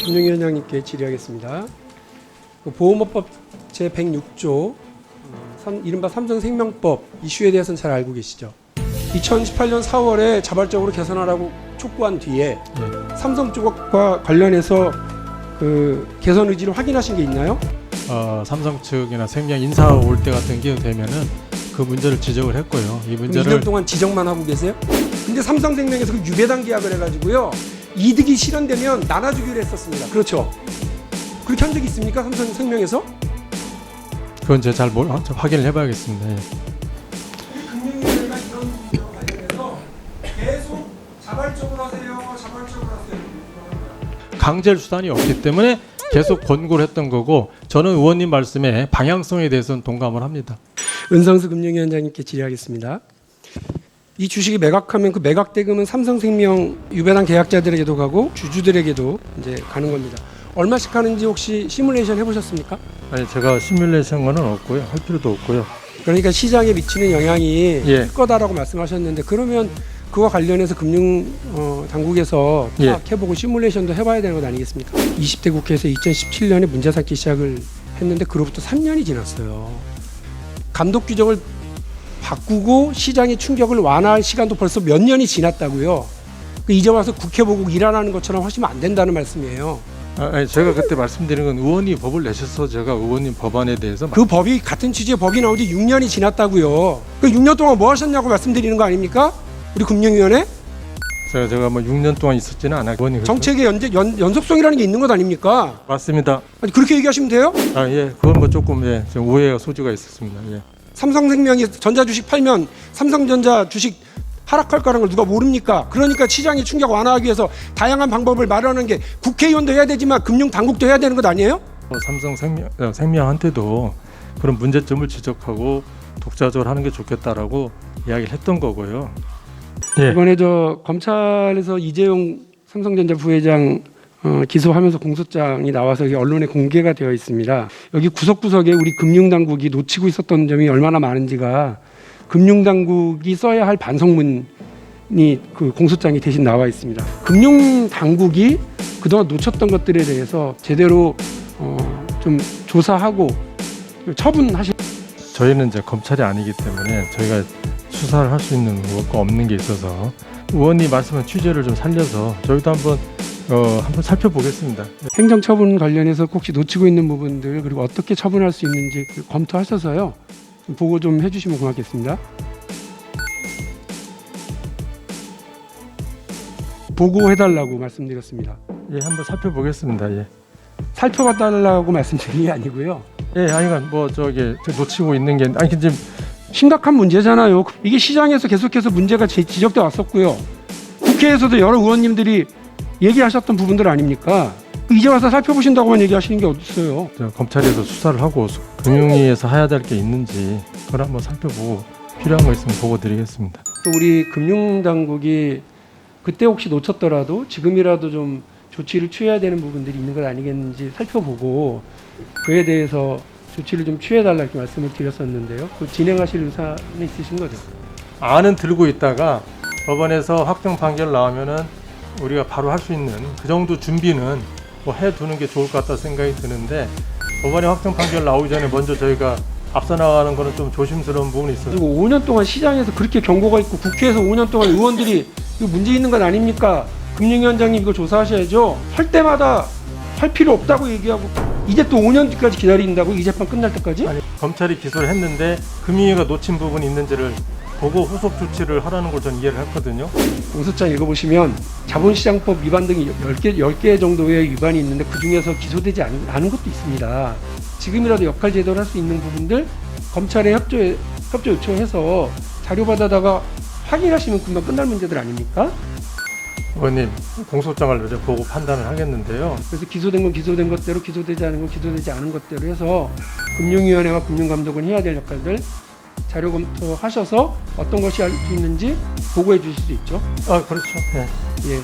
금융위원장님께 질의하겠습니다. 보험업법 제106조 이른바 삼성생명법 이슈에 대해서는 잘 알고 계시죠? 2018년 4월에 자발적으로 개선하라고 촉구한 뒤에 삼성 쪽과 관련해서 그 개선 의지를 확인하신 게 있나요? 삼성 측이나 생명 인사 올 때 같은 경우 되면은 그 문제를 지적을 했고요. 이 문제를 2년 동안 지적만 하고 계세요? 근데 삼성생명에서 그 유배당 계약을 해가지고요, 이득이 실현되면 나눠주기로 했었습니다. 그렇죠? 그렇게 한 적이 있습니까? 삼성생명에서? 그건 제가 잘 확인을 해봐야겠습니다. 예. 금융위원회가 이런 문제와 관련해서 계속 자발적으로 하세요, 자발적으로 하세요. 강제 수단이 없기 때문에 계속 권고를 했던 거고, 저는 의원님 말씀에 방향성에 대해서는 동감을 합니다. 은성수 금융위원장님께 질의하겠습니다. 이 주식이 매각하면 그 매각 대금은 삼성생명 유배당 계약자들에게도 가고 주주들에게도 이제 가는 겁니다. 얼마씩 하는지 혹시 시뮬레이션 해보셨습니까? 아니, 제가 시뮬레이션은 없고요. 할 필요도 없고요. 그러니까 시장에 미치는 영향이 클 거다라고 말씀하셨는데, 그러면 그와 관련해서 금융 당국에서 딱 해보고 시뮬레이션도 해봐야 되는 것 아니겠습니까? 20대 국회에서 2017년에 문제 삼기 시작을 했는데 그로부터 3년이 지났어요. 감독 규정을 바꾸고 시장의 충격을 완화할 시간도 벌써 몇 년이 지났다고요. 이제 와서 국회 보고 일하라는 것처럼 하시면 안 된다는 말씀이에요. 아니, 제가 그때 말씀드린 건 의원이 법을 내셔서 제가 의원님 법안에 대해서 그 법이 같은 취지의 법이 나온 지 6년이 지났다고요. 그 6년 동안 뭐 하셨냐고 말씀드리는 거 아닙니까? 우리 금융위원회? 제가 뭐 6년 동안 있었지는 않았고 정책의 연속성이라는 게 있는 것 아닙니까? 맞습니다. 아니, 그렇게 얘기하시면 돼요? 그건 뭐 조금 좀 오해가 소지가 있었습니다. 삼성생명이 전자주식 팔면 삼성전자 주식 하락할 거라는 걸 누가 모릅니까? 그러니까 시장의 충격 완화하기 위해서 다양한 방법을 마련하는 게 국회의원도 해야 되지만 금융당국도 해야 되는 것 아니에요? 삼성생명한테도 그런 문제점을 지적하고 독자적으로 하는 게 좋겠다라고 이야기를 했던 거고요. 이번에 검찰에서 이재용 삼성전자 부회장 기소하면서 공소장이 나와서 언론에 공개가 되어 있습니다. 여기 구석구석에 우리 금융당국이 놓치고 있었던 점이 얼마나 많은지가 금융당국이 써야 할 반성문이 그 공소장이 대신 나와 있습니다. 금융당국이 그동안 놓쳤던 것들에 대해서 제대로 좀 조사하고 처분하실. 저희는 이제 검찰이 아니기 때문에 저희가 수사를 할 수 있는 것과 없는 게 있어서 의원님 말씀한 취재를 좀 살려서 저희도 한번 살펴보겠습니다. 행정처분 관련해서 혹시 놓치고 있는 부분들, 그리고 어떻게 처분할 수 있는지 검토하셔서요, 좀 보고 좀 해주시면 고맙겠습니다. 보고해달라고 말씀드렸습니다. 한번 살펴보겠습니다. 살펴봐달라고 말씀드린 게 아니고요. 놓치고 있는 게 지금 심각한 문제잖아요. 이게 시장에서 계속해서 문제가 지적돼 왔었고요. 국회에서도 여러 의원님들이 얘기하셨던 부분들 아닙니까? 이제 와서 살펴보신다고만 얘기하시는 게 어딨어요. 검찰에서 수사를 하고 금융위에서 해야 될 게 있는지 그걸 한번 살펴보고 필요한 거 있으면 보고 드리겠습니다. 또 우리 금융당국이 그때 혹시 놓쳤더라도 지금이라도 좀 조치를 취해야 되는 부분들이 있는 것 아니겠는지 살펴보고 그에 대해서 조치를 좀 취해달라 이렇게 말씀을 드렸었는데요. 그 진행하실 의사는 있으신 거죠? 안은 들고 있다가 법원에서 확정 판결 나오면은 우리가 바로 할 수 있는 그 정도 준비는 뭐 해두는 게 좋을 것 같다 생각이 드는데, 법원의 확정 판결 나오기 전에 먼저 저희가 앞서 나가는 거는 좀 조심스러운 부분이 있어요. 그리고 5년 동안 시장에서 그렇게 경고가 있고 국회에서 5년 동안 의원들이 이거 문제 있는 건 아닙니까? 금융위원장님 이거 조사하셔야죠. 할 때마다 할 필요 없다고 얘기하고 이제 또 5년 뒤까지 기다린다고, 이 재판 끝날 때까지? 검찰이 기소를 했는데 금융위가 놓친 부분이 있는지를 보고 후속 조치를 하라는 걸 전 이해를 했거든요. 공소장 읽어보시면 자본시장법 위반 등이 10개 정도의 위반이 있는데 그중에서 기소되지 않은 것도 있습니다. 지금이라도 역할 제도를 할 수 있는 부분들 검찰에 협조 요청해서 자료 받아다가 확인하시면 금방 끝날 문제들 아닙니까? 의원님, 공소장을 이제 보고 판단을 하겠는데요. 그래서 기소된 건 기소된 것대로, 기소되지 않은 건 기소되지 않은 것대로 해서 금융위원회와 금융감독은 해야 될 역할들 자료 검토하셔서 어떤 것이 할 수 있는지 보고해 주실 수 있죠? 그렇죠. 예.